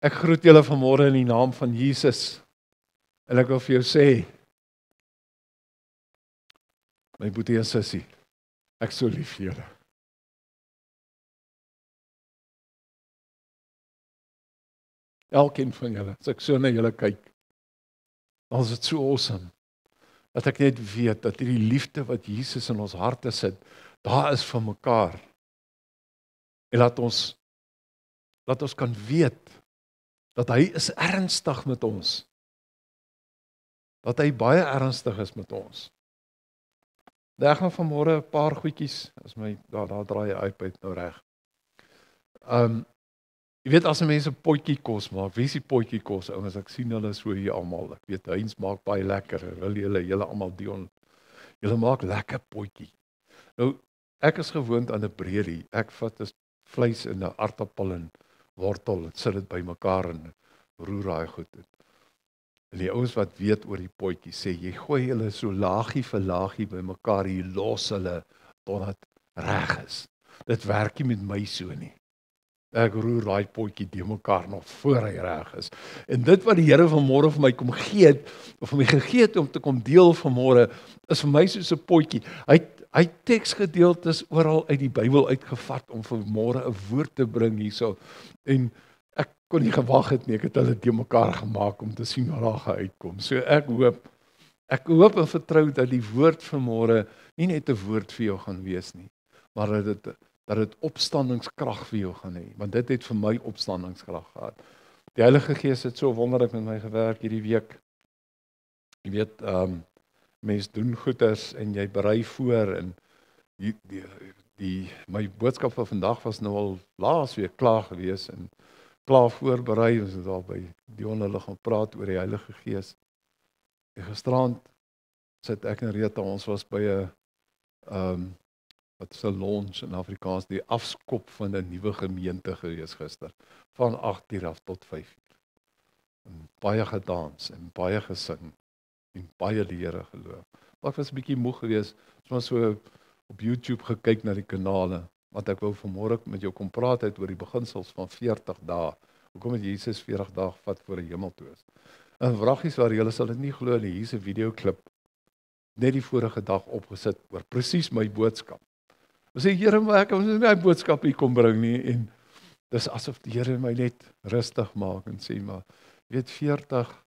Ek groet julle vanmôre in die naam van Jesus. En ek wil vir jou sê, my boetie en sussie, ek so lief vir julle. Elkeen van julle, as ek so na julle kyk, dan is dit so awesome, dat ek net weet, dat hierdie liefde wat Jesus in ons harte sit, daar is vir mekaar. En laat ons kan weet, dat hy is ernstig met ons. Dat hy baie ernstig is met ons. Ek gaan vanmôre 'n paar goedjies, as my daar draai die iPad nou reg. Jy weet as mense potjie kos maak, wie is die potjie kos ouens? Ek sien hulle so hier almal. Ek weet Heinz maak baie lekker. Wil julle almal Dion. Julle maak lekker potjie. Nou ek is gewoond aan 'n breedie. Ek vat as vleis en 'n aartappel en wortel, dit sit dit bymekaar en roer daai goed in. En die ouens wat weet oor die potjie sê, jy gooi hulle so laagie vir laagie bymekaar, jy los hulle totdat reg is. Dit werk nie met my so nie. Ek roer daai potjie de mekaar nog voor hy reg is. En dit wat die Here vanmôre vir my kom gee het, of vir my gegee het om te kom deel vanmôre, is vir my soos 'n potjie. Hy teksgedeeltes oral uit die Bybel uitgevat om vanmôre 'n woord te bring hierso. En ek kon nie gewag het nie, ek het hulle de mekaar gemaak om te sien wat daar gaan uitkom. So ek hoop en vertrou dat die woord vanmôre nie net 'n woord vir jou gaan wees nie, maar dat dit opstandingskrag vir jou gaan hê, want dit het vir my opstandingskrag gehad. Die Heilige Gees het so wonderlik met my gewerk hierdie week. Jy weet, mens doen goeders en jy berei voor en my boodskap van vandag was nou al laasweek klaar gewees en klaar voorberei, ons het al by Dion hulle gaan praat oor die Heilige Gees. En gisterand sit ek en Rita, ons was by 'n wat is 'n launch in Afrikaans, die afskop van 'n nuwe gemeente gewees gister, van 8:00 af tot 5:00. En baie gedans en baie gesing en baie die Here geloof. Maar ek was 'n bietjie moeg geweest, ons so op YouTube gekyk na die kanale, want ek wou vanmôre met jou kom praat oor die beginsels van 40 dae. Hoekom het Jesus 40 dae gevat voor die hemel toe is? En wraggies waar julle sal dit nie glo nie, hier is 'n videoklip net die vorige dag opgesit oor presies my boodskap. Ons sê Here, maar ek kan nie my boodskap hier kom bring nie, en dis asof die Here my net rustig maak en sê, maar jy weet 40,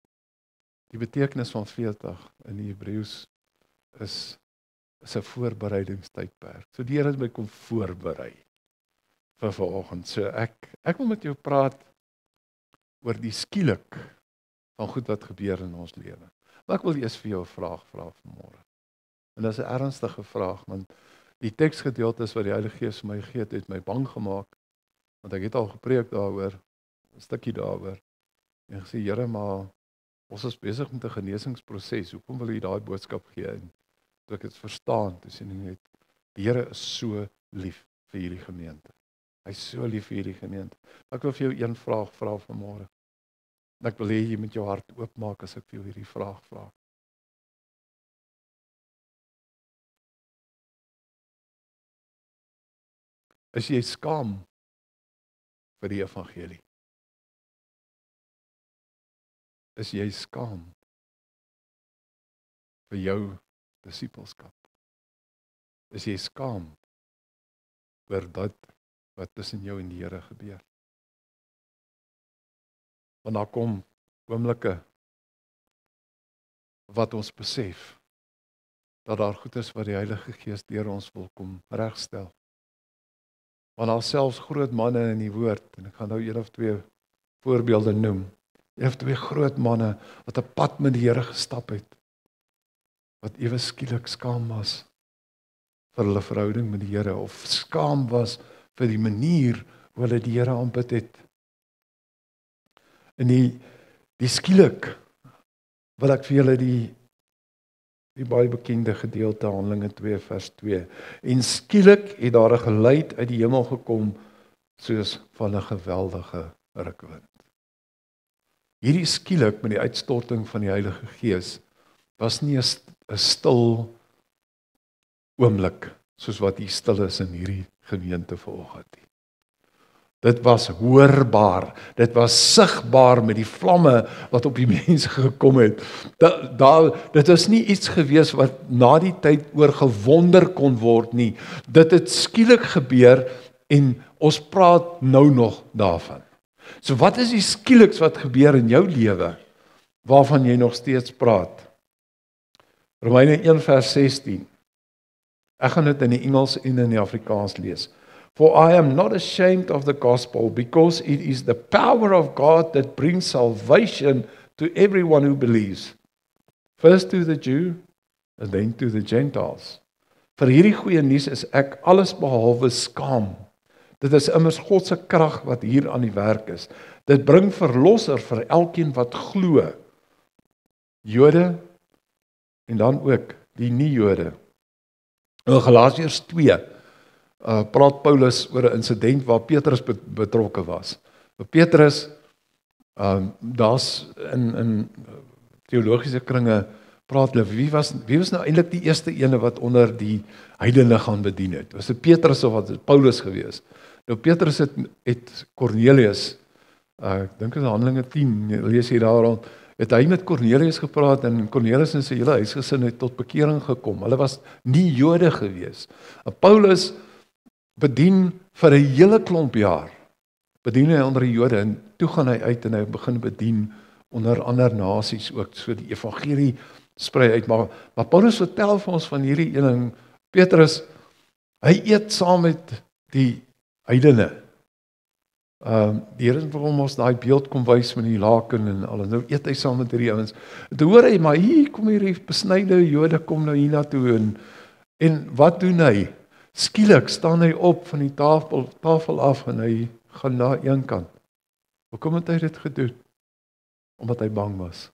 die betekenis van 40 in die Hebreëus is 'n voorbereidingstydperk. So die Here het my kom voorberei vir vanoggend. So ek wil met jou praat oor die skielik van goed wat gebeur in ons lewe. Maar ek wil eers vir jou 'n vraag vra vanmôre. En dit is 'n ernstige vraag, want die teksgedeeltes wat die Heilige Gees vir my gegee het my bang gemaak, want ek het al gepreek daaroor, 'n stukkie daaroor, en gesê, Here, maar ons is besig met 'n genesingsproses, hoekom wil U daai boodskap gee? En toe ek dit verstaan, toe sê ek net, die Here is so lief vir hierdie gemeente. Hy is so lief vir hierdie gemeente. Ek wil vir jou een vraag vra vanmôre. En ek wil hê jy moet jou hart oopmaak as ek vir jou hierdie vraag vra. Is jy skaam vir die evangelie? Is jy skaam vir jou disippelskap? Is jy skaam oor dit wat tussen jou en die Here gebeur? Want daar kom oomblikke wat ons besef dat daar goed is wat die Heilige Gees deur ons wil kom regstel. Want daar selfs groot manne in die woord, en ek gaan nou 1 of 2 voorbeelde noem, 1 of 2 groot manne wat 'n pad met die Here gestap het, wat ewe skielik skaam was vir hulle verhouding met die Here, of skaam was vir die manier hoe hulle die Here aanbid het. En die skielik wil ek vir julle die baie bekende gedeelte Handelinge 2 vers 2. En skielik het daar 'n geluid uit die hemel gekom soos van 'n geweldige rukwind. Hierdie skielik met die uitstorting van die Heilige Gees was nie 'n stil oomblik soos wat hier stil is in hierdie gemeente vanoggend nie. Dit was hoorbaar, dit was sigbaar met die vlamme wat op die mense gekom het. Dit is nie iets gewees wat na die tyd oor gewonder kon word nie. Dit het skielik gebeur en ons praat nou nog daarvan. So wat is die skieliks wat gebeur in jou lewe, waarvan jy nog steeds praat? Romeine 1 vers 16. Ek gaan dit in die Engels en in die Afrikaans lees. For I am not ashamed of the gospel, because it is the power of God that brings salvation to everyone who believes. First to the Jew, and then to the Gentiles. Vir hierdie goeie nuus is ek alles behalwe skaam. Dit is immers God se krag wat hier aan die werk is. Dit bring verlosser vir elkeen wat glo. Jode en dan ook die nie-Jode. In Galasiërs 2 praat Paulus oor 'n insident waar Petrus betrokke was. Petrus, daar's in teologiese kringe praat hulle, wie was nou eintlik die eerste ene wat onder die heidene gaan bedien het? Was dit Petrus of was dit Paulus gewees? Nou Petrus het Cornelius, ek dink in Handelinge 10, lees jy daar rond, het hy met Cornelius gepraat en Cornelius en sy hele huisgesin het tot bekering gekom. Hulle was nie Jode gewees. Paulus bedien vir 'n hele klomp jaar. Bedien hy onder die Jode en toe gaan hy uit en hy begin bedien onder ander nasies ook. So die evangelie sprei uit. Maar Paulus vertel vir ons van hierdie een, Petrus, hy eet saam met die heidene. Die Here het vir hom ons daai beeld kom wys met die laken en alles. Nou eet hy saam met hierdie ouens. Toe hoor hy, maar hier kom hierdie besnyde Jode kom nou hiernatoe en wat doen hy? Skielik staan hy op van die tafel af en hy gaan na een kant. Hoekom het hy dit gedoen? Omdat hy bang was.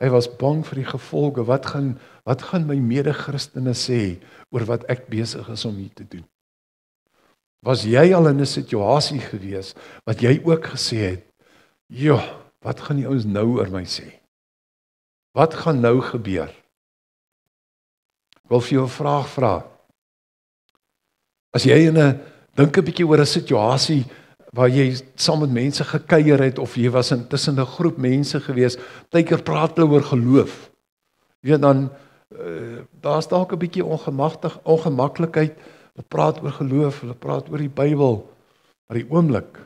Hy was bang vir die gevolge. Wat gaan my mede-Christene sê oor wat ek besig is om hier te doen? Was jy al in 'n situasie gewees wat jy ook gesê het, "Joh, wat gaan die ouens nou oor my sê? Wat gaan nou gebeur?" Ek wil vir jou 'n vraag vra. As jy dink 'n bietjie oor 'n situasie waar jy saam met mense gekuier het of jy was tussen 'n groep mense gewees, partykeer praat hulle oor geloof. Jy weet dan daar's dalk 'n bietjie ongemaklikheid. Hulle praat oor geloof, hulle praat oor die Bybel. Maar die oomblik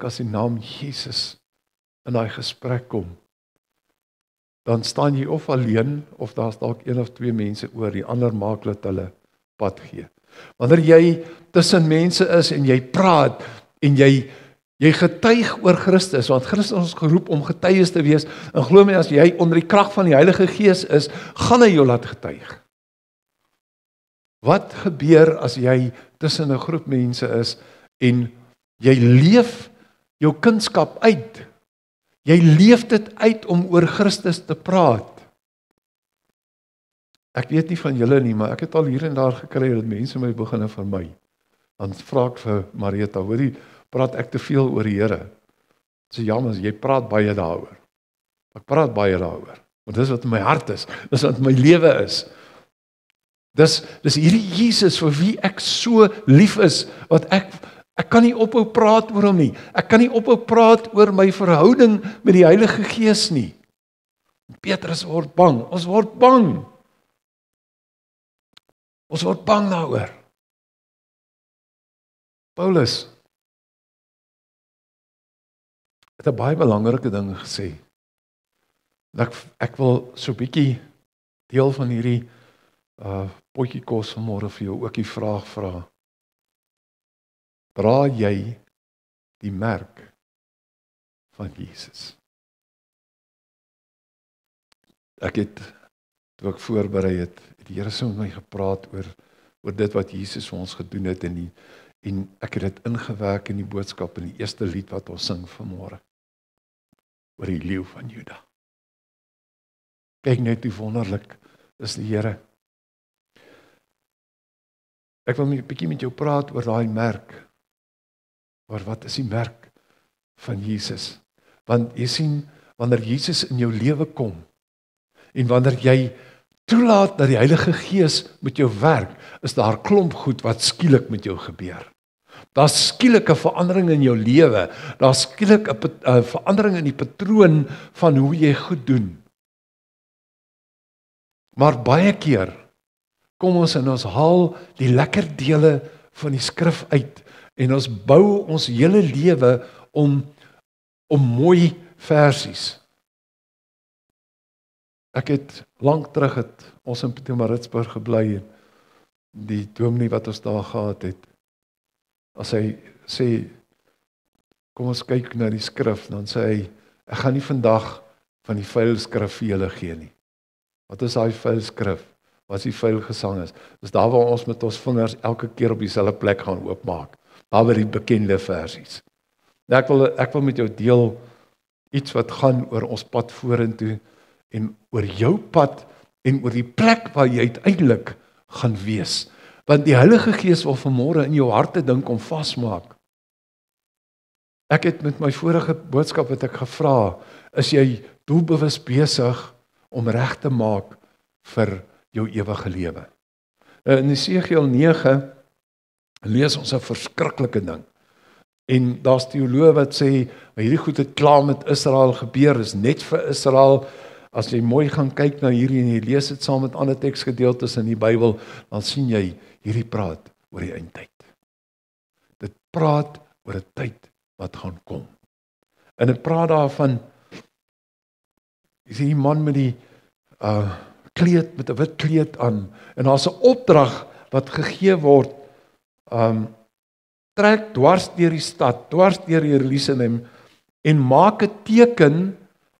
as die naam Jesus in daai gesprek kom, dan staan jy of alleen of daar's dalk een of twee mense oor, die ander maak dat hulle pad gee. Wanneer jy tussen mense is en jy praat en jy getuig oor Christus, want Christus ons geroep om getuies te wees, en glo my, as jy onder die krag van die Heilige Gees is, gaan hy jou laat getuig. Wat gebeur as jy tussen 'n groep mense is en jy leef jou kunskap uit? Jy leef dit uit om oor Christus te praat. Ek weet nie van julle nie, maar ek het al hier en daar gekry dat mense my begin vir my. Dan vra ek vir Marita, hoorie, praat ek te veel oor die Here? Sy jammer, jy praat baie daaroor. Ek praat baie daaroor, want dis wat in my hart is, dis wat in my lewe is. Dis hierdie Jesus vir wie ek so lief is, wat ek kan nie ophou praat oor hom nie. Ek kan nie ophou praat oor my verhouding met die Heilige Gees nie. Petrus word bang, ons word bang. Ons word bang daaroor. Paulus het 'n baie belangrike ding gesê. Ek wil so 'n bietjie deel van hierdie potjie kos vanmôre vir jou ook die vraag vra. Dra jy die merk van Jesus? Ek het, toe ek voorberei het die Here so met my gepraat oor dit wat Jesus vir ons gedoen het en ek het dit ingewerk in die boodskap in die eerste lied wat ons sing vanmôre. Oor die leeu van Juda. Kyk net hoe wonderlik is die Here. Ek wil 'n bietjie met jou praat oor daai merk. Maar wat is die merk van Jesus? Want jy sien, wanneer Jesus in jou lewe kom, en wanneer jy toelaat dat die Heilige Gees met jou werk, is daar klomp goed wat skielik met jou gebeur. Daar's skielik 'n verandering in jou lewe. Daar's skielik 'n verandering in die patroon van hoe jy goed doen. Maar baie keer kom ons en ons haal die lekker dele van die skrif uit en ons bou ons hele lewe om mooi versies. Ek het lank terug ons in Pietermaritzburg gebly en die dominee wat ons daar gehad het, as hy sê, kom ons kyk na die skrif, dan sê hy, ek gaan nie vandag van die vuil skrif vir julle gee nie. Wat is daai vuil skrif? Wat is die vuil gesang is? Dis daar waar ons met ons vingers elke keer op dieselfde plek gaan oopmaak. Daar by die bekende versies. Ek wil met jou deel iets wat gaan oor ons pad vorentoe en oor jou pad en oor die plek waar jy uiteindelik gaan wees. Want die Heilige Gees wil vanmôre in jou harte dink om vasmaak. Ek het met my vorige boodskap wat ek gevra, is jy doelbewus besig om reg te maak vir jou ewige lewe. In Esegiel 9 lees ons 'n verskriklike ding. En daar's teoloë wat sê, hierdie goed het klaar met Israel gebeur, is net vir Israel. As jy mooi gaan kyk na hierdie en jy lees dit saam met ander teksgedeeltes in die Bybel, dan sien jy, hierdie praat oor die eindtyd. Dit praat oor 'n tyd wat gaan kom. En dit praat daarvan, jy sien die man met die kleed, met 'n wit kleed aan, en daar's 'n opdrag wat gegee word, trek dwars deur die stad, dwars deur Jerusalem, en maak 'n teken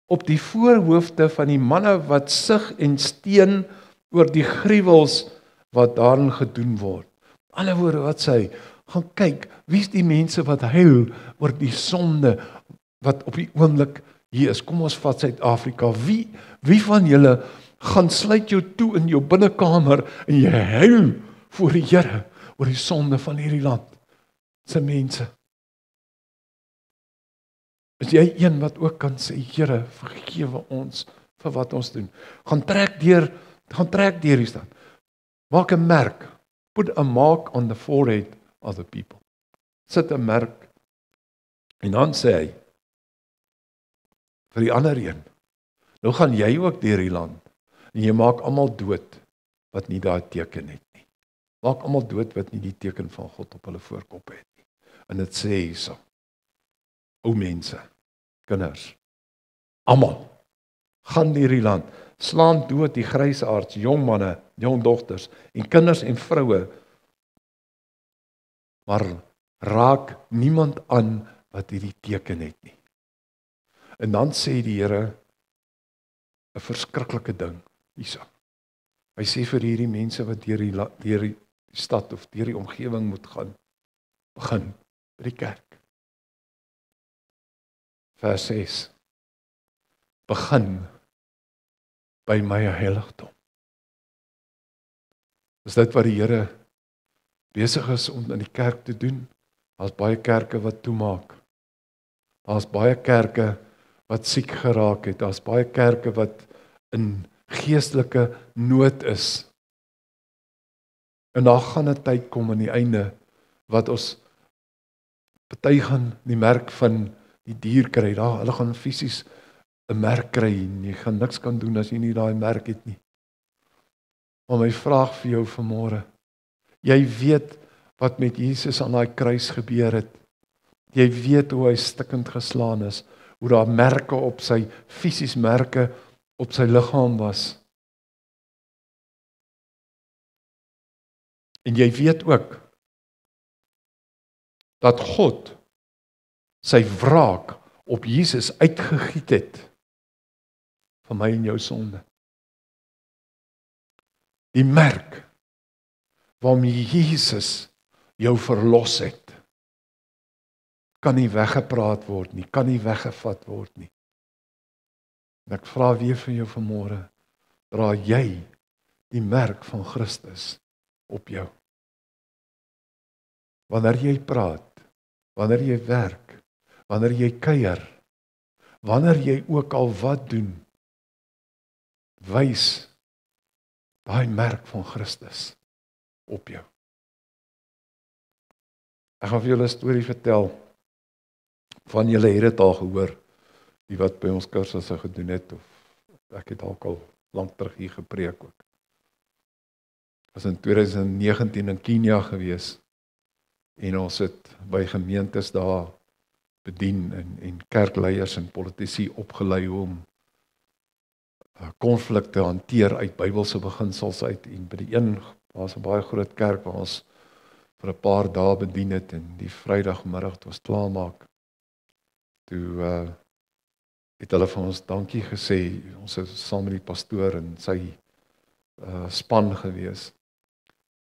op die voorhoofde van die manne wat sug en steen oor die gruwels wat daarin gedoen word. Aan die ander woorde wat sê, gaan kyk, wie is die mense wat huil oor die sonde wat op die oomblik hier is? Kom ons vat Suid-Afrika. Wie van julle gaan sluit jou toe in jou binnekamer en jy huil voor die Here oor die sonde van hierdie land se mense? Is jy een wat ook kan sê, Here, vergewe ons vir wat ons doen? Gaan trek deur die stad. Maak 'n merk. Put a mark on the forehead of the people. Sit 'n merk. En dan sê hy vir die ander een, nou gaan jy ook deur die land en jy maak almal dood wat nie daai teken het nie. Maak almal dood wat nie die teken van God op hulle voorkoppe het nie. En dit sê hierso, ou mense, kinders, almal, gaan deur die land, slaan dood die grysaards, jong manne, jong dogters, en kinders en vroue, maar raak niemand aan wat hierdie teken het nie. En dan sê die Here 'n verskriklike ding hierso. Hy sê vir hierdie mense wat deur die stad of deur die omgewing moet gaan, begin by die kerk. Vers 6. Begin by my heiligdom. Is dit wat die Here besig is om in die kerk te doen? Daar's baie kerke wat toemaak. Daar's baie kerke wat siek geraak het. Daar's baie kerke wat in geestelike nood is. En daar gaan 'n tyd kom aan die einde wat ons party gaan die merk van die dier kry. Hulle gaan fisies 'n merk kry en jy gaan niks kan doen as jy nie daai merk het nie. Maar my vraag vir jou vanmôre, jy weet wat met Jesus aan daai kruis gebeur het. Jy weet hoe hy stikkend geslaan is, hoe daar merke op sy, fisies merke op sy liggaam was. En jy weet ook dat God sy wraak op Jesus uitgegiet het vir my en jou sonde. Die merk waarmee Jesus jou verlos het, kan nie weggepraat word nie, kan nie weggevat word nie. En ek vra weer vir jou vanmôre, dra jy die merk van Christus op jou? Wanneer jy praat, wanneer jy werk, wanneer jy kuier, wanneer jy ook al wat doen, wys daai merk van Christus op jou. Ek gaan vir julle 'n storie vertel van julle het dit al gehoor, die wat by ons kursusse gedoen het, of ek het al lank terug hier gepreek ook. Ek was in 2019 in Kenia gewees, en ons het by gemeentes daar bedien, en kerkleiers en politici opgelei om konflikte hanteer uit Bybelse beginsels uit, en by die een, was 'n baie groot kerk waar ons vir 'n paar dae bedien het, en die Vrydagmiddag het ons klaarmaak, toe het hulle vir ons dankie gesê. Ons is saam met die pastoor en sy span gewees,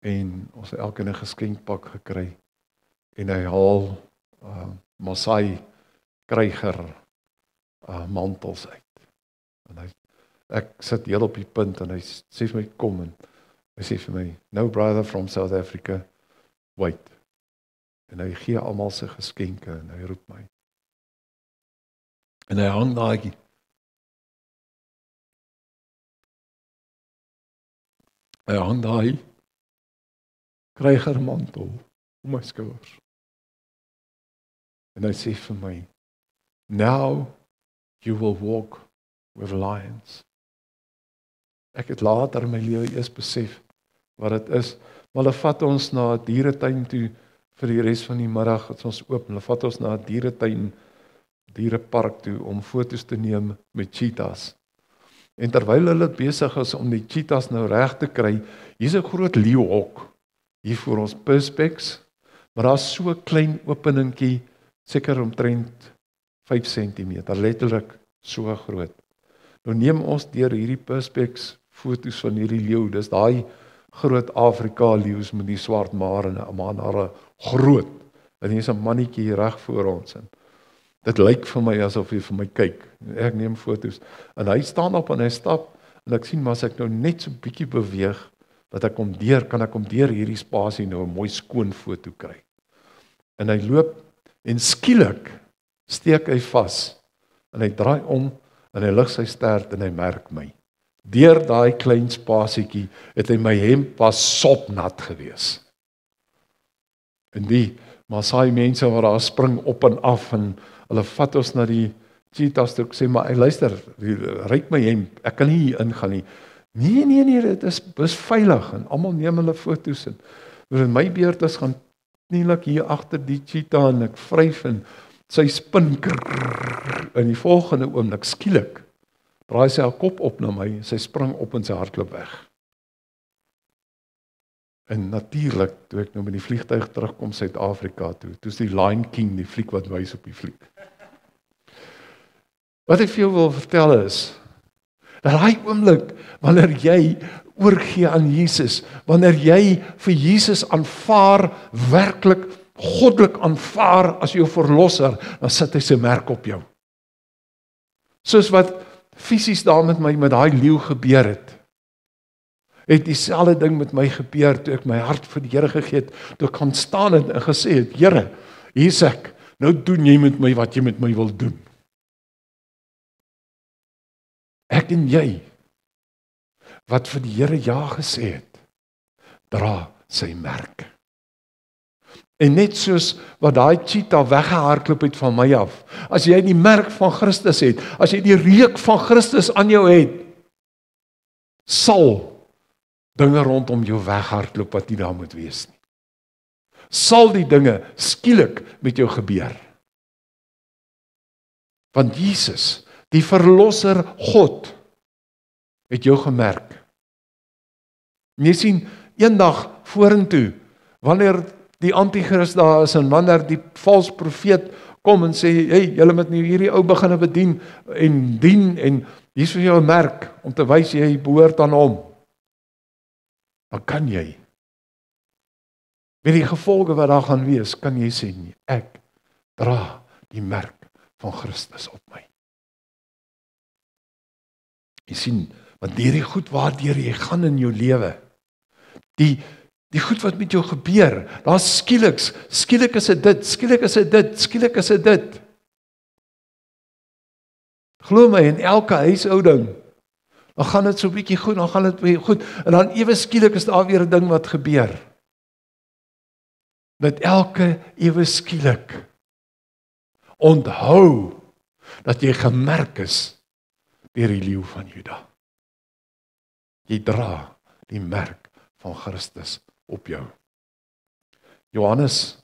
en ons het elkeen 'n geskenkpak gekry, en hy haal Maasai kryger mantels uit, en ek sit heel op die punt, en hy sê vir my, kom, en hy sê vir my, no brother from South Africa, wait, en hy gee almal sy geskenke, en hy roep my, en hy hang daai krygermantel om my skouers, en hy sê vir my, now you will walk with lions. Ek het later in my lewe eers besef wat dit is, maar hulle vat ons na 'n dieretuin toe vir die res van die middag, het ons oop, hulle vat ons na 'n dierepark toe om foto's te neem met cheetahs. En terwyl hulle besig is om die cheetahs nou reg te kry, hier's 'n groot leeuhok hier voor ons perspex, maar daar's so 'n klein openingkie, seker omtrent 5 cm, letterlik so groot. Nou neem ons deur hierdie perspex foto's van hierdie leeu, dis daai groot Afrika leeu's met die swart maar en 'n manare groot, en hier's 'n mannetjie reg voor ons, en dit lyk vir my asof hy vir my kyk, ek neem foto's, en hy staan op en hy stap, en ek sien maar as ek nou net so bietjie beweeg, dat ek kan ek om deur hierdie spasie nou 'n mooi skoon foto kry, en hy loop, en skielik steek hy vas, en hy draai om, en hy lig sy stert, en hy merk my. Deur daai klein spasietjie het hy my hemp was sopnat gewees. En die Maasai mense wat daar spring op en af, en hulle vat ons na die cheetahs toe, ek sê, maar luister, ryk my hemp, ek kan nie hier ingaan nie. Nee, dit is veilig, en almal neem hulle foto's, en in my beurt is gaan knielik hier agter die cheetah, en ek vryf, en sy spin, in die volgende oomblik, skielik, draai sy haar kop op na my, sy spring op en sy hardloop weg. En natuurlik, toe ek nou met die vliegtuig terugkom Suid-Afrika toe is die Lion King die fliek wat wys op die fliek. Wat ek vir jou wil vertel is, dat daai oomblik, wanneer jy oorgee aan Jesus, wanneer jy vir Jesus aanvaar, werklik goddelik aanvaar as jou verlosser, dan sit hy sy merk op jou. Soos wat fisies daar met my, met daai leeu gebeur het dieselfde ding met my gebeur, toe ek my hart vir die Here gegee het, toe ek kan staan en gesê het, Here, hier's ek, nou doen jy met my wat jy met my wil doen. Ek en jy, wat vir die Here ja gesê het, dra sy merk. En net soos wat daai cheetah weggehardloop het van my af, as jy die merk van Christus het, as jy die reuk van Christus aan jou het, sal dinge rondom jou weghardloop wat nie daar moet wees nie. Sal die dinge skielik met jou gebeur. Want Jesus, die verlosser God, het jou gemerk. En jy sien, eendag vorentoe, wanneer die antichrist daar is, en wanneer die vals profeet kom en sê, hey, julle moet nou hierdie ou begin bedien en dien, en hier's vir jou 'n merk, om te wys jy behoort aan hom. Dan kan jy, met die gevolge wat daar gaan wees, kan jy sê, nie, ek dra die merk van Christus op my. Jy sien, want deur die goed waardeur jy gaan in jou lewe, die goed wat met jou gebeur, daar skielik is dit dit, skielik is dit. Glo my, in elke huishouding, dan gaan dit so bietjie goed, dan gaan dit goed, en dan ewe skielik is daar weer 'n ding wat gebeur. dat elke ewe skielik onthou dat jy gemerk is deur die leeu van Juda. Jy dra die merk van Christus op jou. Johannes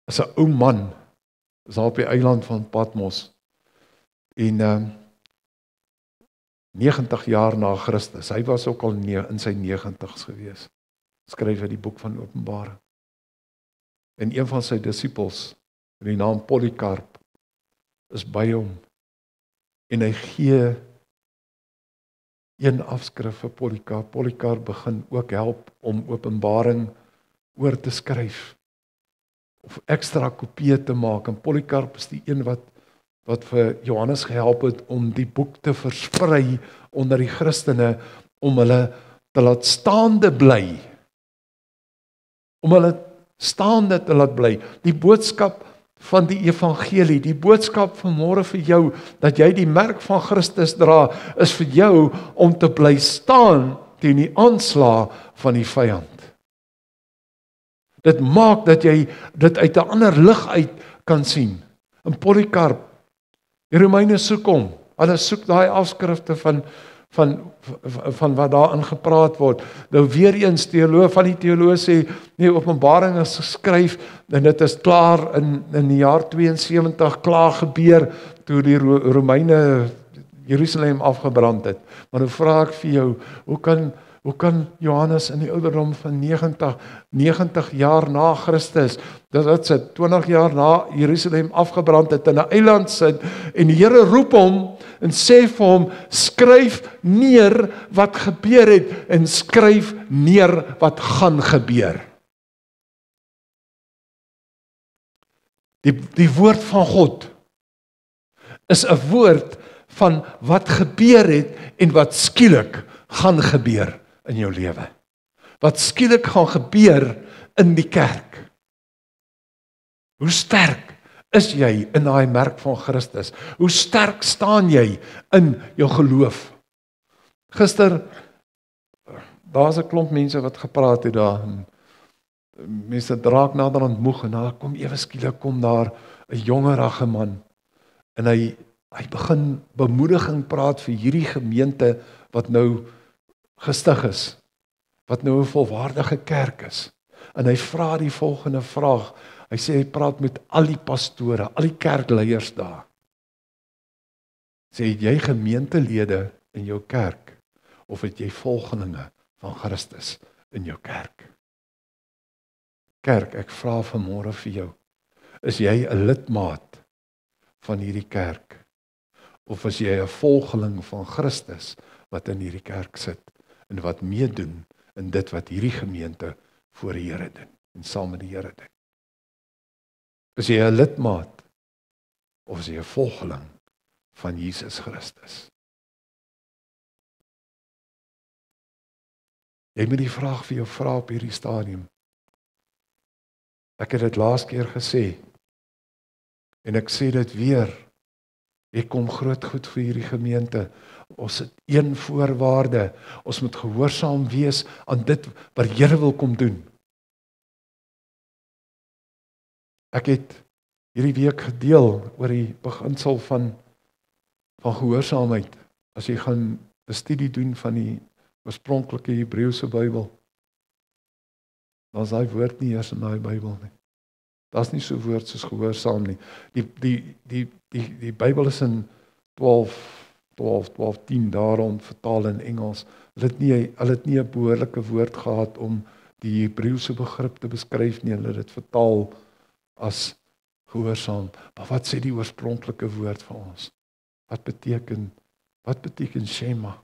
is 'n ou man, is daar op die eiland van Patmos, en 90 jaar na Christus, hy was ook al in sy 90's gewees, skryf hy die boek van Openbaring. En een van sy disippels, met die naam Polycarp, is by hom, en hy gee een afskrif vir Polycarp. Polycarp begin ook help om Openbaring oor te skryf, of ekstra kopieë te maak, en Polycarp is die een wat vir Johannes gehelp het om die boek te versprei onder die Christene, om hulle te laat staande bly, te laat bly, die boodskap van die evangelie, die boodskap van môre vir jou, dat jy die merk van Christus dra, is vir jou om te bly staan teen die aanslag van die vyand. Dit maak dat jy dit uit 'n ander lig uit kan sien. En Polycarp, die Romeine soek hom, hulle soek daai afskrifte van wat daarin gepraat word. Nou weer eens, van die teoloog sê, nee, Openbaring is geskryf, en dit is klaar in die jaar 72 klaar gebeur, toe die Romeine Jerusalem afgebrand het. Maar nou vra ek vir jou, hoe kan Johannes in die ouderdom van 90 jaar na Christus, dat sy 20 jaar na Jerusalem afgebrand het, in 'n eiland sit, en die Here roep hom, en sê vir hom, skryf neer wat gebeur het, en skryf neer wat gaan gebeur. Die woord van God is 'n woord van wat gebeur het, en wat skielik gaan gebeur in jou lewe. Wat skielik gaan gebeur in die kerk. Hoe sterk is jy in daai merk van Christus? Hoe sterk staan jy in jou geloof? Gister, daar's 'n klomp mense wat gepraat het daar, en mense draak naderhand moeg, en daar kom ewe skielik kom daar 'n jongerige man, en hy begin bemoediging praat vir hierdie gemeente wat nou gestig is, wat nou 'n volwaardige kerk is. En hy vra die volgende vraag. Hy sê hy praat met al die pastore, al die kerkleiers daar. Sê, het jy gemeentelede in jou kerk, of het jy volgelinge van Christus in jou kerk? Kerk, ek vra vanmôre vir jou, is jy 'n lidmaat van hierdie kerk? Of is jy 'n volgeling van Christus wat in hierdie kerk sit en wat meedoen in dit wat hierdie gemeente voor die Here doen en saam met die Here doen? Is jy 'n lidmaat of is jy 'n volgeling van Jesus Christus? Jy moet die vraag vir jou vra op hierdie stadium. Ek het dit laas keer gesê en ek sê dit weer. Ek kom groot goed vir hierdie gemeente. Ons het een voorwaarde. Ons moet gehoorsaam wees aan dit wat die Here wil kom doen. Ek het hierdie week gedeel oor die beginsel van gehoorsaamheid. As jy gaan 'n studie doen van die oorspronklike Hebreëse Bybel, dan is daai woord nie eers in daai Bybel nie. Daar's nie so woord soos gehoorsaam nie. Die Bybel is in 12:10 daarom vertaal in Engels. Hulle het nie 'n behoorlike woord gehad om die Hebreëse begrip te beskryf nie. Hulle het dit vertaal as gehoorsaam. Maar wat sê die oorspronklike woord vir ons? Wat beteken shema?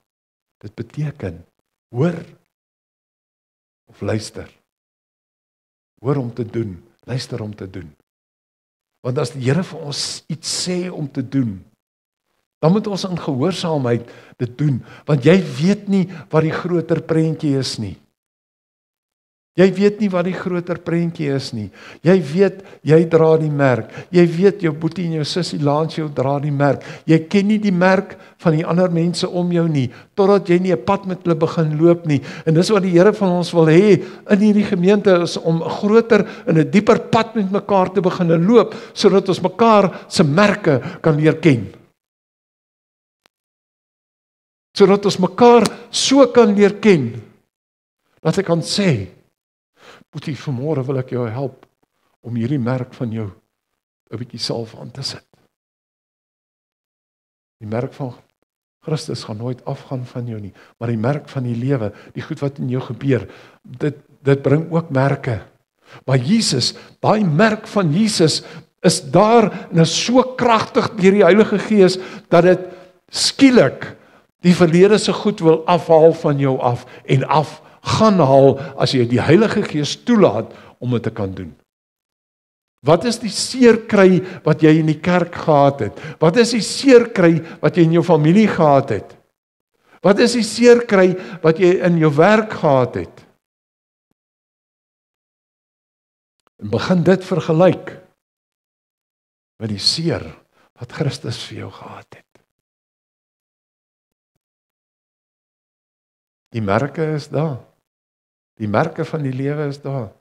Dit beteken hoor of luister. Hoor om te doen, luister om te doen. Want as die Here vir ons iets sê om te doen, dan moet ons in gehoorsaamheid dit doen, want jy weet nie wat die groter prentjie is nie. Jy weet nie wat die groter prentjie is nie. Jy weet, jy dra die merk. Jy weet, jou boetie en jou sussie langs jou dra die merk. Jy ken nie die merk van die ander mense om jou nie, totdat jy nie 'n pad met hulle begin loop nie. En dis wat die Here van ons wil hê in hierdie gemeente, is om 'n groter en 'n dieper pad met mekaar te begin loop, sodat ons mekaar se merke kan leer ken. Sodat ons mekaar so kan leer ken, dat ek kan sê, boetie, vanmôre wil ek jou help om hierdie merk van jou 'n bietjie salf aan te sit. Die merk van Christus gaan nooit afgaan van jou nie, maar die merk van die lewe, die goed wat in jou gebeur, dit bring ook merke. Maar Jesus, daai merk van Jesus is daar en is so kragtig deur die Heilige Gees dat dit skielik die verlede se goed wil afhaal van jou af en af gaan haal as jy die Heilige Gees toelaat om dit te kan doen. Wat is die seerkry wat jy in die kerk gehad het? Wat is die seerkry wat jy in jou familie gehad het? Wat is die seerkry wat jy in jou werk gehad het? En begin dit vergelyk met die seer wat Christus vir jou gehad het. Die merke is daar. Die merke van die lewe is daar.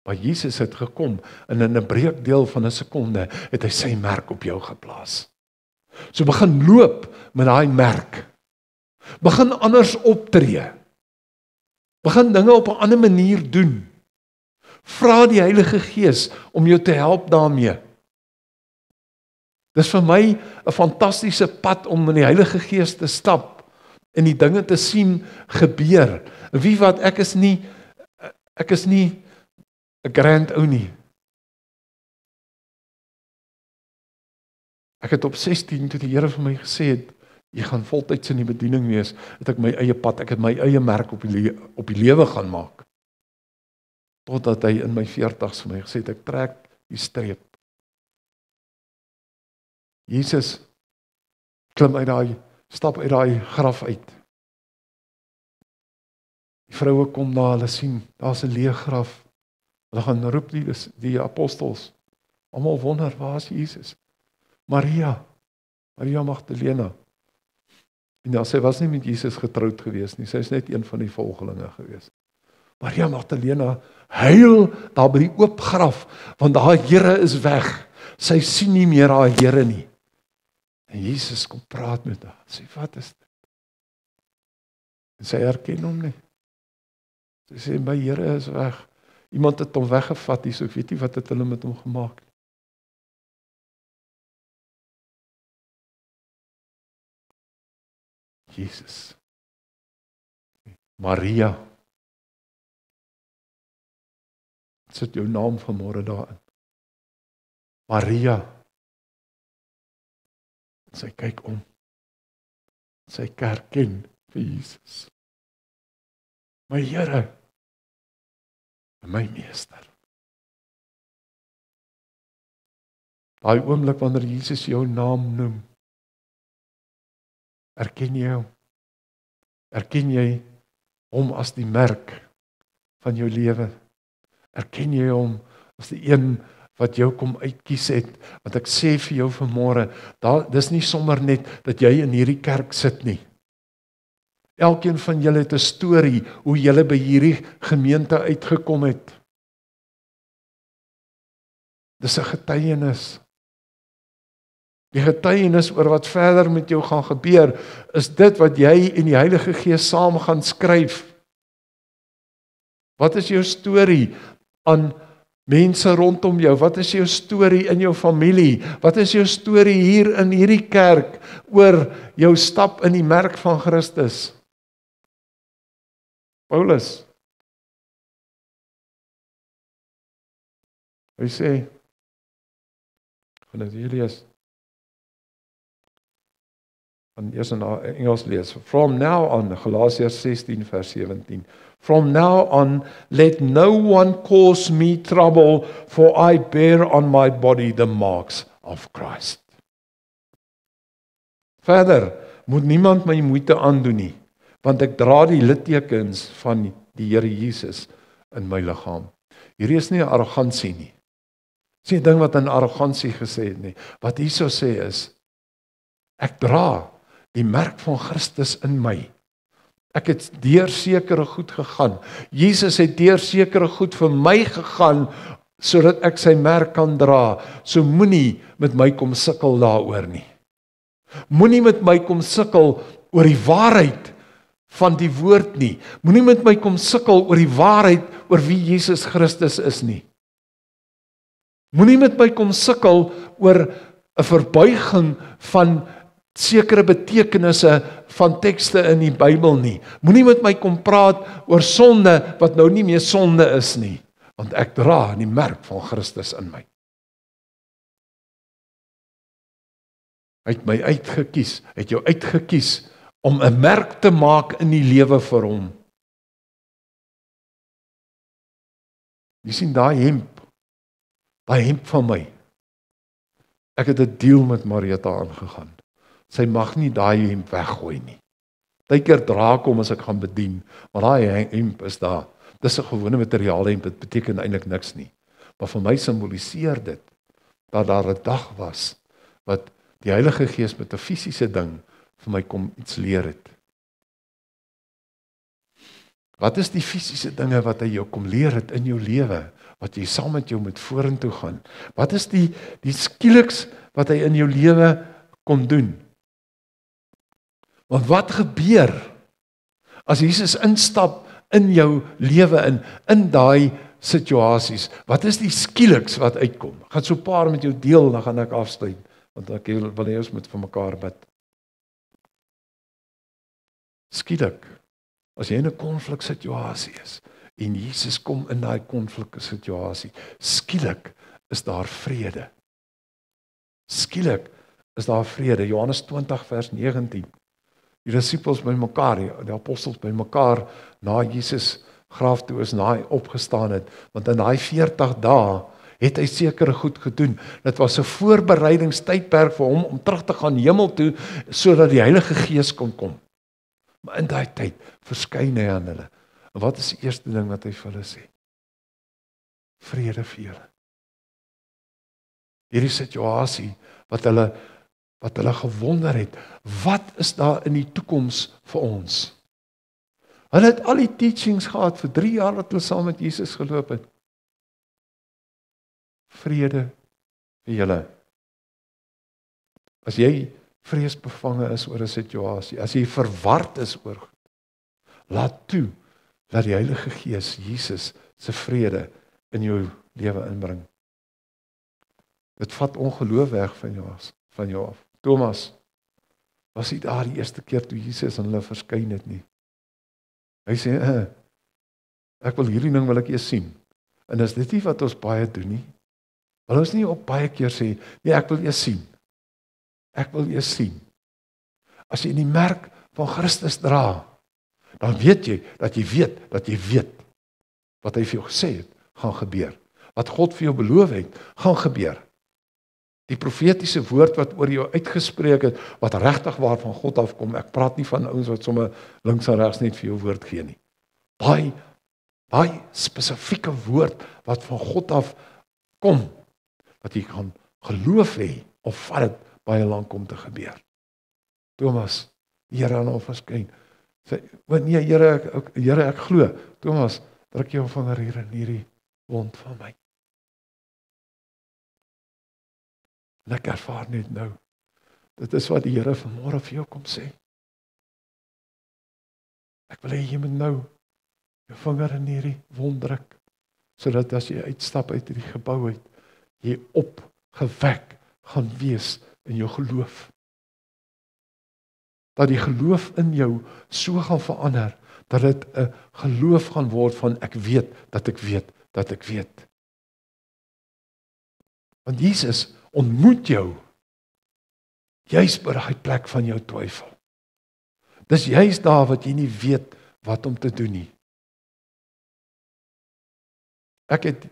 Maar Jesus het gekom en in 'n breekdeel van 'n sekonde het hy sy merk op jou geplaas. So begin loop met daai merk. Begin anders optree. Begin dinge op 'n ander manier doen. Vra die Heilige Gees om jou te help daarmee. Dis vir my 'n fantastiese pad om in die Heilige Gees te stap en die dinge te sien gebeur. Wie wat ek is nie 'n grand ou nie. Ek het op 16 toe die Here vir my gesê het, jy gaan voltyds in die bediening wees, het ek my eie pad, ek het my eie merk op die lewe gaan maak. Totdat hy in my 40's vir my gesê het, ek trek die streep. Jesus stap uit daai graf uit. Die vroue kom daar, hulle sien, daar's 'n leë graf. Hulle gaan roep die apostels. Almal wonder, waar is Jesus? Maria Magdalena. En ja, sy was nie met Jesus getroud gewees nie, sy is net een van die volgelinge gewees. Maria Magdalena huil daar by die oop graf, want haar Here is weg. Sy sien nie meer haar Here nie. En Jesus kom praat met haar, sê, wat is dit? En sy herken hom nie. Sy sê, my Here is weg. Iemand het hom weggevat hier, so ek weet nie wat het hulle met hom gemaak nie. Jesus. Maria. Sit jou naam vanmôre daarin. Maria. Sy kyk om. Sy herken vir Jesus. My Here. My meester. Daai oomblik wanneer Jesus jou naam noem, erken jy hom? Erken jy hom as die merk van jou lewe? Erken jy hom as die een wat jou kom uitkies het? Want ek sê vir jou vanmôre, dis nie sommer net dat jy in hierdie kerk sit nie. Elkeen van julle het 'n storie hoe julle by hierdie gemeente uitgekom het. Dis 'n getuienis. Die getuienis oor wat verder met jou gaan gebeur, is dit wat jy en die Heilige Gees saam gaan skryf. Wat is jou storie aan mense rondom jou? Wat is jou storie in jou familie? Wat is jou storie hier in hierdie kerk oor jou stap in die merk van Christus? Paulus, hy sê, gaan dit hier lees, gaan eers in Engels lees, from now on, Galasiërs 16 vers 17, from now on, let no one cause me trouble, for I bear on my body the marks of Christ. Verder, moet niemand my moeite aandoen nie, want ek dra die littekens van die Here Jesus in my liggaam. Hierdie is nie 'n arrogansie nie. Dis nie 'n ding wat in arrogansie gesê het nie. Wat hierso sê is, ek dra die merk van Christus in my. Ek het deur sekere goed gegaan. Jesus het deur sekere goed vir my gegaan, sodat ek sy merk kan dra. So moenie met my kom sukkel daaroor nie. Moenie met my kom sukkel oor die waarheid van die woord nie. Moenie met my kom sukkel oor die waarheid oor wie Jesus Christus is nie. Moenie met my kom sukkel oor 'n verbuiging van sekere betekenisse van tekste in die Bybel nie. Moenie met my kom praat oor sonde wat nou nie meer sonde is nie, want ek dra die merk van Christus in my. Hy het my uitgekies, hy het jou uitgekies om 'n merk te maak in die lewe vir hom. Jy sien daai hemp van my. Ek het 'n deal met Marita aangegaan. Sy mag nie daai hemp weggooi nie. Partykeer dra ek hom as ek gaan bedien, maar daai hemp is daar. Dis 'n gewone materiaal hemp, dit beteken eintlik niks nie. Maar vir my simboliseer dit dat daar 'n dag was wat die Heilige Gees met 'n fisiese ding vir my kom iets leer het. Wat is die fisiese dinge wat hy jou kom leer het in jou lewe, wat jy saam met jou moet vorentoe gaan? Wat is die skieliks wat hy in jou lewe kom doen? Want wat gebeur as Jesus instap in jou lewe in daai situasies? Wat is die skieliks wat uitkom? Ek gaan so 'n paar met jou deel, dan gaan ek afsluit, want ek wil hê ons moet vir mekaar bid. Skielik, as jy in 'n konfliksituasie is en Jesus kom in daai konfliksituasie, skielik is daar vrede. Skielik is daar vrede. Johannes 20 vers 19. Die disippels by mekaar, die apostels by mekaar na Jesus graf toe is, na hy opgestaan het, want in daai 40 dae het hy sekere goed gedoen. Dit was 'n voorbereidingstydperk vir hom om terug te gaan hemel toe, sodat die Heilige Gees kon kom. Maar in daai tyd verskyn hy aan hulle. En wat is die eerste ding wat hy vir hulle sê? Vrede vir julle. Hierdie situasie wat hulle gewonder het, wat is daar in die toekoms vir ons? Hulle het al die teachings gehad vir 3 jaar wat hulle saam met Jesus geloop het. Vrede vir julle. As jy vreesbevange is oor 'n situasie, as jy verward is oor goed, laat toe dat die Heilige Gees Jesus se vrede in jou lewe inbring. Dit vat ongeloof weg van jou af. Thomas was nie daar die eerste keer toe Jesus aan hulle verskyn het nie. Hy sê, ek wil hierdie ding wil ek eers sien. En is dit nie wat ons baie doen nie? Wil ons nie op baie keer sê, nee, ek wil eers sien. Ek wil eers sien. As jy die merk van Christus dra, dan weet jy dat jy weet wat hy vir jou gesê het, gaan gebeur. Wat God vir jou beloof het, gaan gebeur. Die profetiese woord wat oor jou uitgespreek het, wat regtig waar van God afkom, ek praat nie van ouens wat sommer links en regs net vir jou woord gee nie. Daai spesifieke woord wat van God af kom, wat jy kan geloof hê, of vat dit baie lank om te gebeur. Thomas, die Here aan hom verskyn. Sê, nee Here, ek glo. Thomas, druk jou vinger hier in hierdie wond van my. En ek ervaar net nou, dit is wat die Here vanmôre vir jou kom sê. Ek wil hê jy moet nou jou vinger in hierdie wond druk, sodat as jy uitstap uit hierdie gebou uit, jy opgewek gaan wees in jou geloof. Dat die geloof in jou so gaan verander, dat dit 'n geloof gaan word van ek weet, dat ek weet, dat ek weet. Want Jesus ontmoet jou juis by daai plek van jou twyfel. Dis juis daar wat jy nie weet wat om te doen nie. Ek het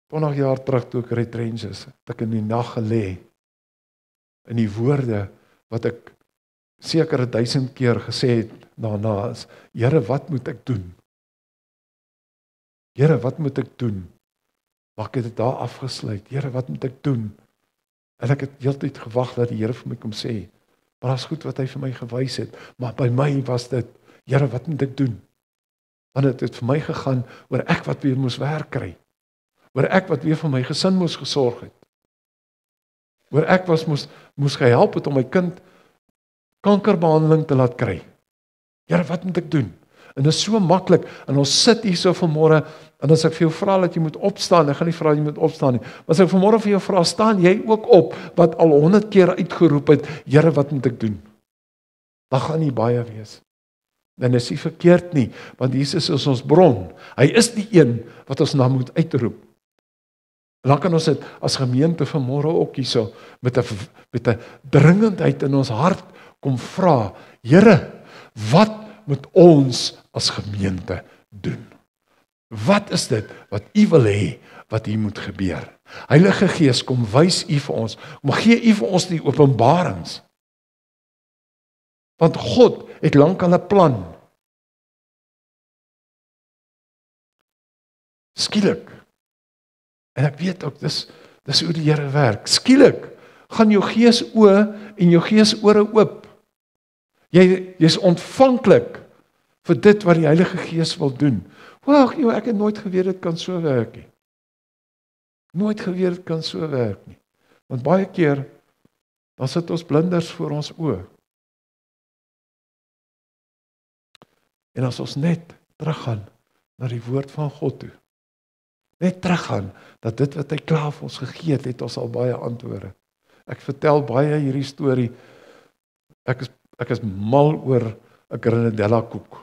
20 jaar terug toe ek retrench is, het ek in die nag gelê in die woorde wat ek seker 1000 keer gesê het daarna is, Here, wat moet ek doen? Here, wat moet ek doen? Maar ek het dit daar afgesluit. Here, wat moet ek doen? En ek het heeltyd gewag dat die Here vir my kom sê, maar daar's goed wat hy vir my gewys het, maar by my was dit, Here, wat moet ek doen? Want dit het vir my gegaan oor ek wat weer moes werk kry. Oor ek wat weer vir my gesin moes gesorg het. Oor ek moes gehelp het om my kind kankerbehandeling te laat kry. Here, wat moet ek doen? En dit is so maklik, en ons sit hier so vanmôre, en as ek vir jou vra dat jy moet opstaan, ek gaan nie vra jy moet opstaan nie, maar as ek vanmôre vir jou vra, staan jy ook op, wat al 100 keer uitgeroep het, Here, wat moet ek doen? Dan gaan nie baie wees. En is nie verkeerd nie, want Jesus is ons bron. Hy is die een wat ons na moet uitroep. En dan kan ons dit as gemeente vanmôre ook hierso met 'n dringendheid in ons hart kom vra, Here, wat moet ons as gemeente doen? Wat is dit wat U wil hê wat hier moet gebeur? Heilige Gees, kom wys U vir ons, kom gee U vir ons die openbarings. Want God het lank al 'n plan. Skielik. En ek weet ook, dis hoe die Here werk. Skielik gaan jou gees oë en jou gees ore oop. Jy's ontvanklik vir dit wat die Heilige Gees wil doen. Wag, ek het nooit geweet dit kan so werk nie. Nooit geweet dit kan so werk nie. Want baie keer dan sit ons blinders voor ons oë. En as ons net teruggaan na die woord van God toe. Net teruggaan dat dit wat hy klaar vir ons gegee het ons al baie antwoorde. Ek vertel baie hierdie storie. Ek is mal oor 'n grenadella koek.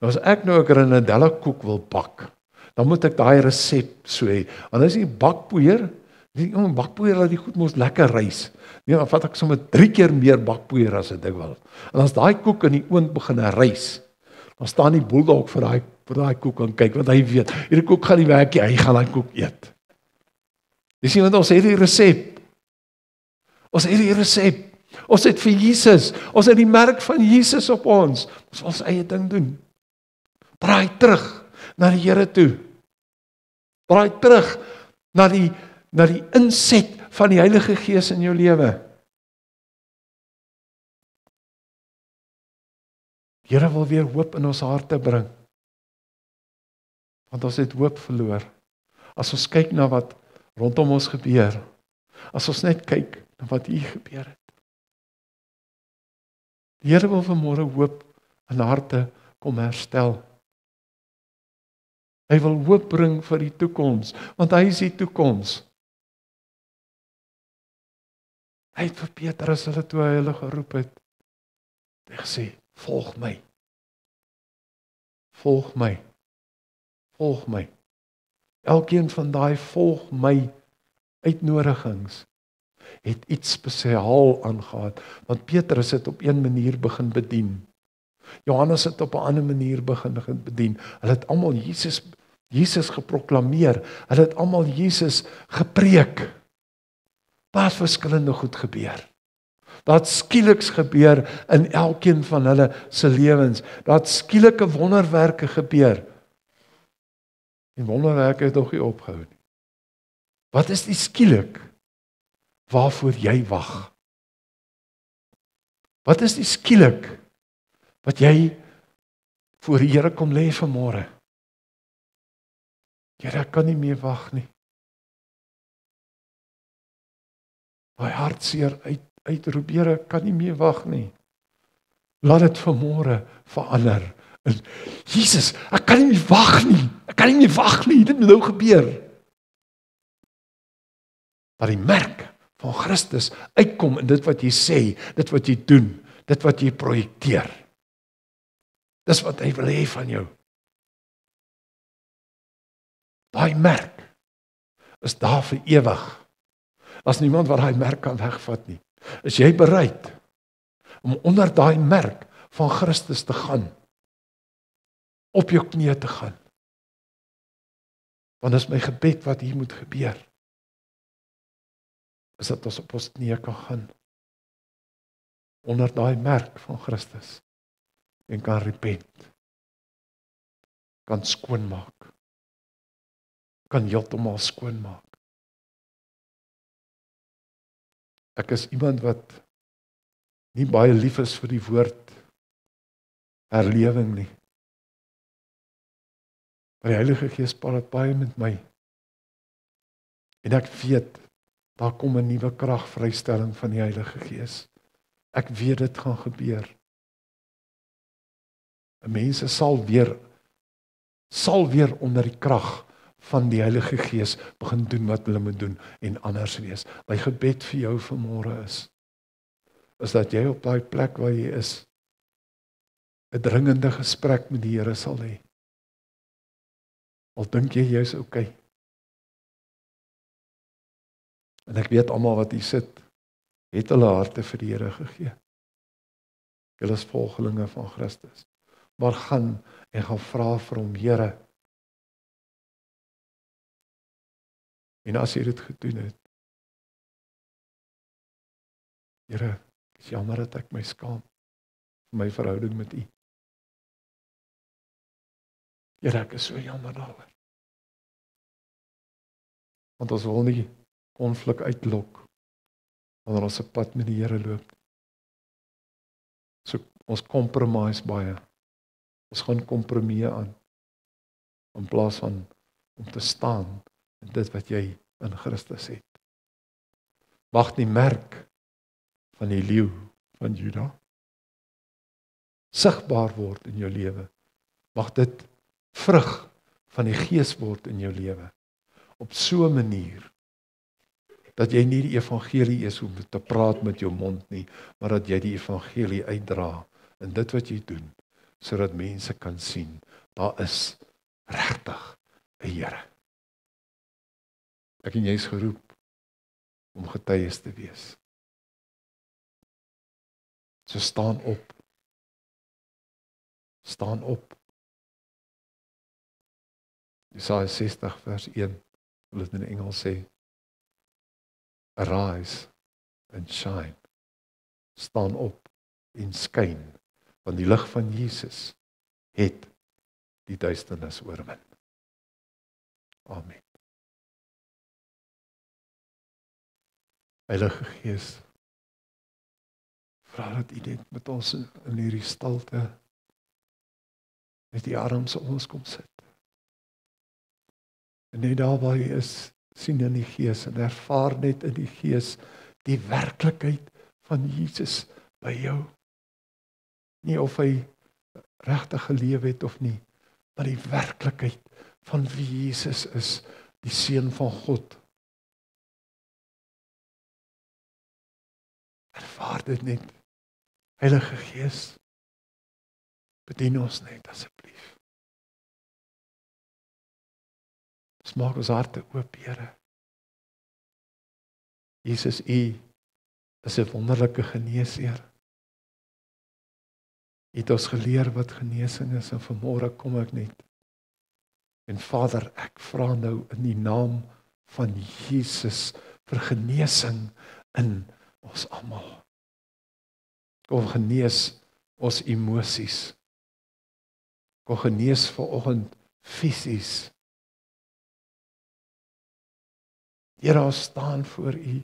Nou as ek nou 'n grenadella koek wil bak, dan moet ek daai resep so hê. Want as jy bakpoeier, bakpoeier laat die goed mos lekker rys. Nee, dan vat ek sommer 3 keer meer bakpoeier as wat ek wil. En as daai koek in die oond begin rys, dan staan die bulldog vir daai koek en kyk, want hy weet, hierdie koek gaan nie werk nie, hy gaan daai koek eet. Dis nie, want ons het die resep. Ons het die resep. Ons het vir Jesus, ons het die merk van Jesus op ons. Ons wil ons eie ding doen. Draai terug na die Here toe. Draai terug na die inset van die Heilige Gees in jou lewe. Die Here wil weer hoop in ons harte bring. Want ons het hoop verloor. As ons kyk na wat rondom ons gebeur, as ons net kyk na wat hier gebeur het. Die Here wil vanmôre hoop in harte kom herstel. Hy wil hoop bring vir die toekoms, want hy is die toekoms. Hy het vir Petrus toe hy hulle geroep het, hy gesê, volg my. Volg my. Volg my. Elkeen van daai volg my uitnodigings het iets spesiaal aangegaan, want Petrus het op een manier begin bedien. Johannes het op 'n ander manier begin bedien. Hulle het almal Jesus geproklameer. Hulle het almal Jesus gepreek. Daar het verskillende goed gebeur. Daar het skieliks gebeur in elkeen van hulle se lewens. Daar het skielike wonderwerke gebeur. En wonderwerke het nog nie opgehou nie. Wat is die skielik waarvoor jy wag? Wat is die skielik wat jy voor die Here kom lê vanmôre? Here, ek kan nie meer wag nie. My hartseer uitroep, Here, ek kan nie meer wag nie. Laat dit vanmôre verander. En Jesus, ek kan nie meer wag nie. Ek kan nie meer wag nie. Dit moet nou gebeur. Dat die merk van Christus uitkom in dit wat jy sê, dit wat jy doen, dit wat jy projekteer. Dis wat hy wil hê van jou. Daai merk is daar vir ewig. As niemand wat daai merk kan wegvat nie. Is jy bereid om onder daai merk van Christus te gaan? Op jou knieë te gaan? Want dis my gebed wat hier moet gebeur. Is dat ons op ons knieë kan gaan. Onder daai merk van Christus. En kan repent. Kan skoonmaak. kan heeltemal skoon maak. Ek is iemand wat nie baie lief is vir die woord herlewing nie. Maar die Heilige Gees praat baie met my. En ek weet, daar kom 'n nuwe krag vrystelling van die Heilige Gees. Ek weet dit gaan gebeur. Mense sal weer onder die krag van die Heilige Gees begin doen wat hulle moet doen en anders wees. My gebed vir jou vanmôre is dat jy op daai plek waar jy is 'n dringende gesprek met die Here sal hê. Al dink jy jy's okay. En ek weet almal wat hier sit, het hulle harte vir die Here gegee. Hulle is volgelinge van Christus. Maar gaan en gaan vra vir hom, Here. En as jy dit gedoen het, Here, ek is jammer dat ek my skaam vir my verhouding met U. Here, ek is so jammer daaroor. Want ons wil nie konflik uitlok wanneer ons 'n pad met die Here loop. So ons compromise baie. Ons gaan kompromieë aan in plaas van om te staan in dit wat jy in Christus het. Mag die merk van die leeu van Juda sigbaar word in jou lewe. Mag dit vrug van die Gees word in jou lewe. Op so 'n manier dat jy nie die evangelie is om te praat met jou mond nie, maar dat jy die evangelie uitdra in dit wat jy doen, sodat mense kan sien, daar is regtig 'n Here. Ek en jy is geroep om getuies te wees. So staan op. Staan op. Jesaja 60 vers 1, wil dit in Engels sê, Arise and shine. Staan op en skyn, want die lig van Jesus het die duisternis oorwin. Amen. Heilige Gees, vra dat U net met ons in hierdie stilte met die arms om ons kom sit. En net daar waar jy is, sien in die Gees en ervaar net in die Gees die werklikheid van Jesus by jou. Nie of hy regtig gelewe het of nie, maar die werklikheid van wie Jesus is, die Seun van God. Ervaar dit net. Heilige Gees, bedien ons net asseblief. Maak ons harte oop, Here. Jesus, U is 'n wonderlike geneesheer. U het ons geleer wat genesing is en vanmôre kom ek net. En Vader, ek vra nou in die naam van Jesus vir genesing in ons almal. Kom genees ons emosies. Kom genees vanoggend fisies. Here, ons staan voor U.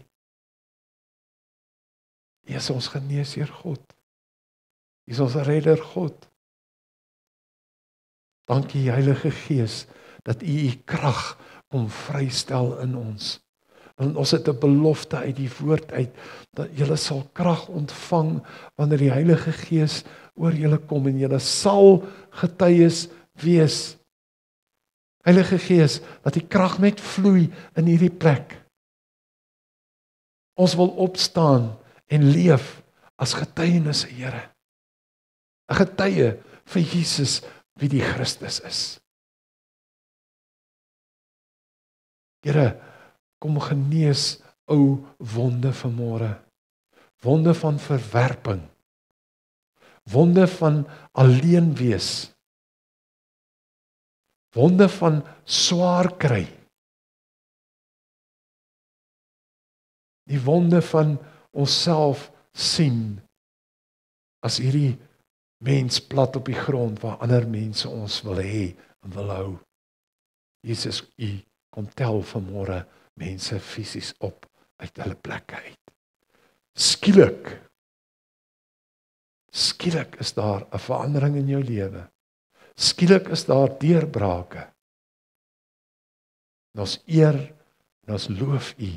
U is ons geneesheer God. U is ons redder God. Dankie Heilige Gees dat U krag kom vrystel in ons. Want ons het 'n belofte uit die woord uit dat julle sal krag ontvang wanneer die Heilige Gees oor julle kom en julle sal getuies wees. Heilige Gees, dat die krag net vloei in hierdie plek. Ons wil opstaan en leef as getuienis, Here. 'n Getuie vir Jesus wie die Christus is. Here, kom genees ou wonde vanmôre. Wonde van verwerping. Wonde van alleen wees. Wonde van swaar kry. Die wonde van onsself sien as hierdie mens plat op die grond waar ander mense ons wil hê en wil hou. Jesus, U kom tel vanmôre mense fisies op uit hulle plekke uit. Skielik is daar 'n verandering in jou lewe. Skielik is daar deurbrake. En ons eer en ons loof U.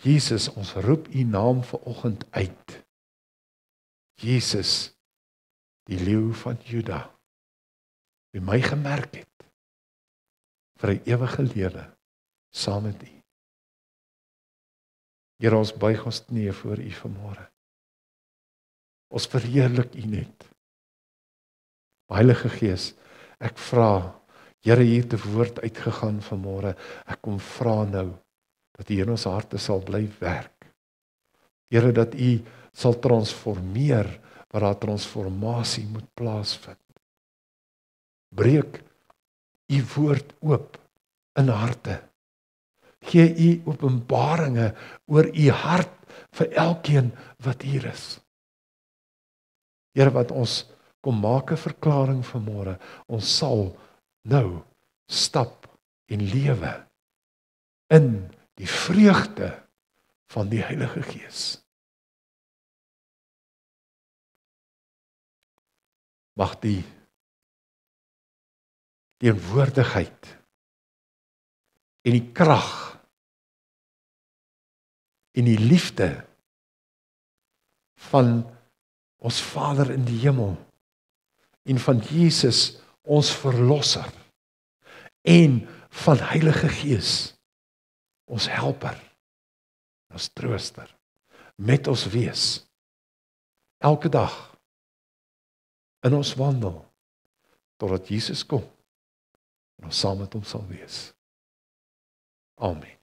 Jesus, ons roep U naam vanoggend uit. Jesus, die leeu van Juda, wie my gemerk het vir 'n ewige lewe saam met U. Here, ons buig ons knieë voor U vanmôre. Ons verheerlik U net. Heilige Gees, ek vra, Here, hier het 'n woord uitgegaan vanmôre. Ek kom vra nou dat U in ons harte sal bly werk. Here, dat U sal transformeer waar daar transformasie moet plaasvind. Breek U woord oop in harte. Gee U openbaringe oor U hart vir elkeen wat hier is. Here, wat ons kom maak 'n verklaring vanmôre, ons sal nou stap en lewe in die vreugde van die Heilige Gees. Mag die teenwoordigheid en die krag en die liefde van ons Vader in die hemel en van Jesus ons verlosser en van Heilige Gees ons helper, ons trooster, met ons wees elke dag in ons wandel totdat Jesus kom en ons saam met hom sal wees. Amen.